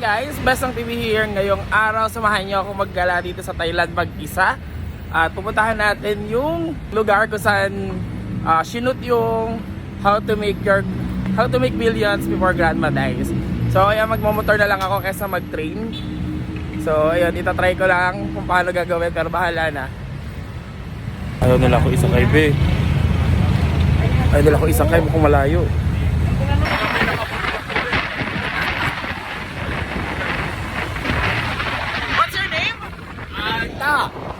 guys, Bestong TV here. Ngayong araw, samahan niyo ako maggala dito sa Thailand mag-isa. At pupuntahan natin yung lugar kung saan shoot yung how to make billions before grandma dies. So kaya magmamotor na lang ako kaysa mag-train. So ayun, itatry ko lang kung paano gagawin, pero bahala na. Ayaw nila ako isakay, be. Ayaw nila ako isakay, mukhang malayo.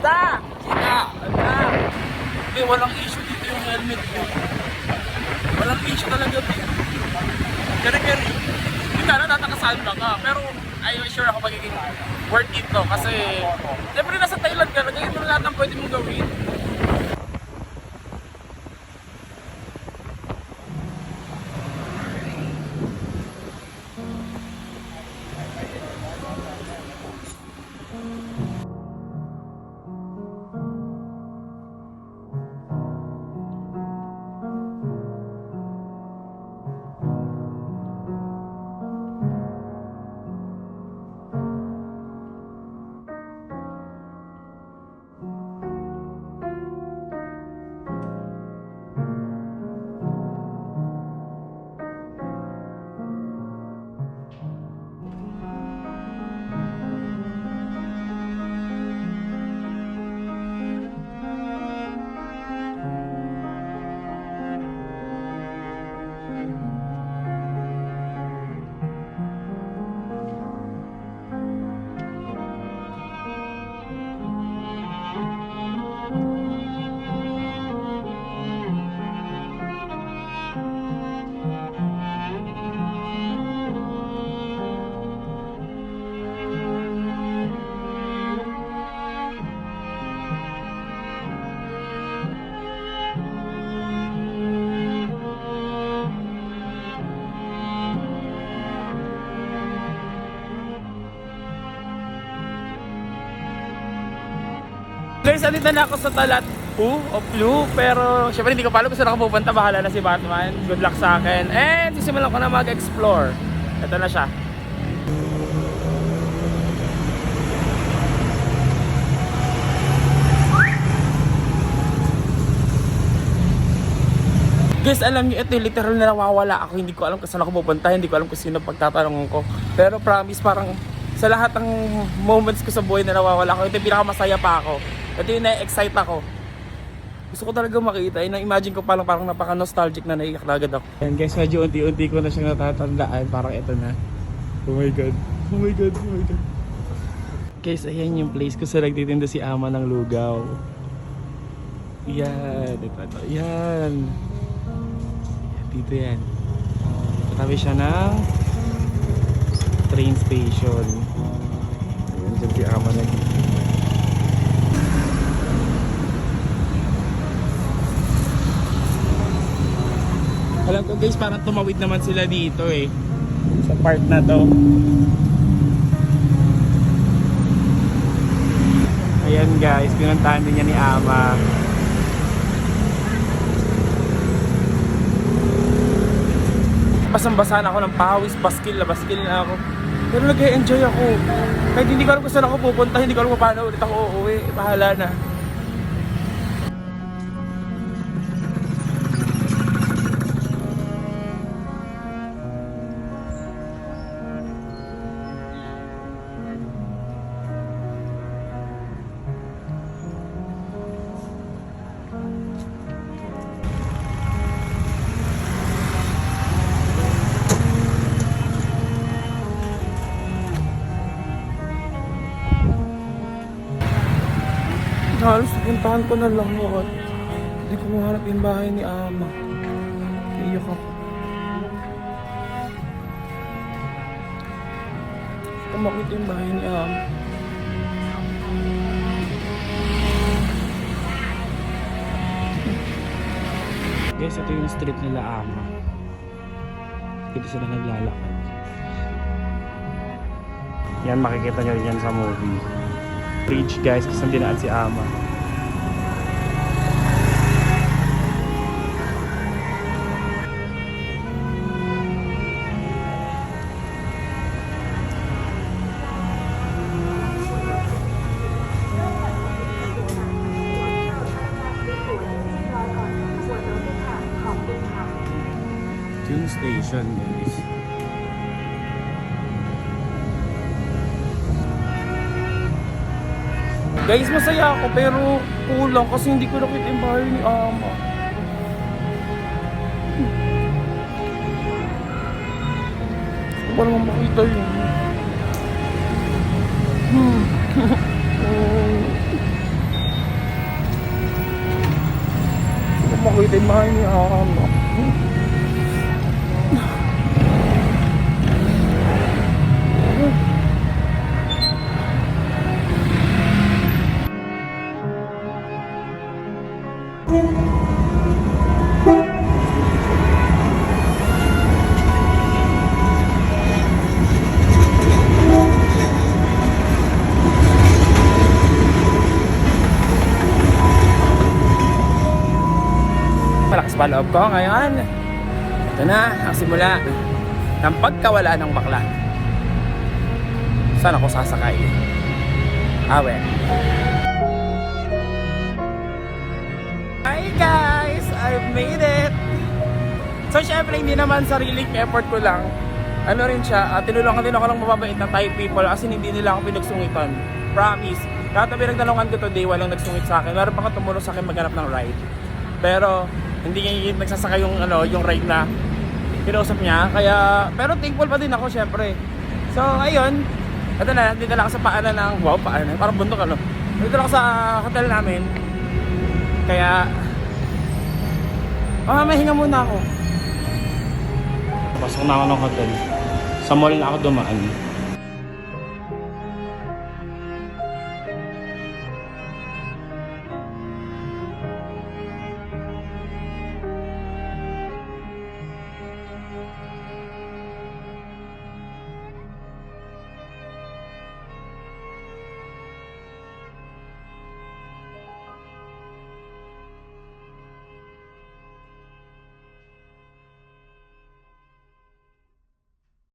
Ta! Hindi, walang issue dito yung helmet ko. Walang issue talaga dito. Kaya, hindi ka na natakasaan lang ka. Pero, I'm sure ako magiging worth it to. Kasi, siyempre nasa Thailand ka, nagiging mo lahat ng pwede mong gawin. Guys, andito na ako sa Talat of Blue. Pero syempre hindi ko pa alam kung saan ako pupunta. Bahala na si Batman. Good luck sa akin. And sisimulan ko na mag-explore. Ito na siya. Guys, alam niyo, ito literal na nawawala ako. Hindi ko alam kung saan ako pupunta. Hindi ko alam kung sino pagtatanong ko. Pero promise, parang sa lahat ng moments ko sa buhay na nawawala ako, ito yung pinakamasaya pa ako. Ito yung na-excite ako. Gusto ko talaga makita. Na-imagine ko parang napaka-nostalgic na naiyak na agad ako. And guys, medyo unti-unti ko na siyang natatandaan. Parang ito na. Oh my God. Oh my God. Oh my God. Guys, ayan yung place ko sa nagtitinda si Ama ng lugaw. Yan. Ito. Yan. Dito yan. Katabi siya ng train station. Ayan dyan si Ama nagtitinda. Alam ko guys, parang tumawid naman sila dito eh, sa part na to. Ayan guys, pinuntahan din niya ni Ama. Basang-basa na ako ng pawis, baskil na ako. Pero nag-e-enjoy ako. Kahit hindi ko alam kung saan ako pupunta, hindi ko alam kung paano ulit ako uuwi. Bahala na. Halos napuntahan ko na lang at hindi ko mahanap yung bahay ni Ama. Iyak ako. Hindi ko makita yung bahay ni Ama. Guys, ito yung street nila Ama. Dito sila naglalakad. Yan, makikita nyo rin yan sa movie. Bridge guys, kasi dinaan si Ama. station, guys. Guys, masaya ako pero kulang kasi hindi ko nakita yung bahay ni Ama. Gusto ko naman makita yun. Gusto ko makita yung bahay ni Ama. Malakas pa loob ko ngayon. Ito na ang simula ng pagkawala ng bakla. Saan ako sasakay? Awe. Hi guys! I've made it! So syempre hindi naman sariling effort ko lang. Ano rin siya, tinulungan din ako ng mababait na Thai people kasi hindi nila ako pinagsungitan. Promise. Lahat na pinagdalungan ko today, walang nagsungit sa akin. Meron pa ka tumulong sa akin maghanap ng ride. Pero hindi niya nagsasaka yung yung ride na kinausap niya. Kaya pero thankful pa din ako syempre. So ayun, ito na, dito lang ako sa paanan ng paanan, parang bundok Dito lang ako sa hotel namin. Kaya may hinga muna ako. Pasok na ako ng hotel. Sa mall na ako dumaan.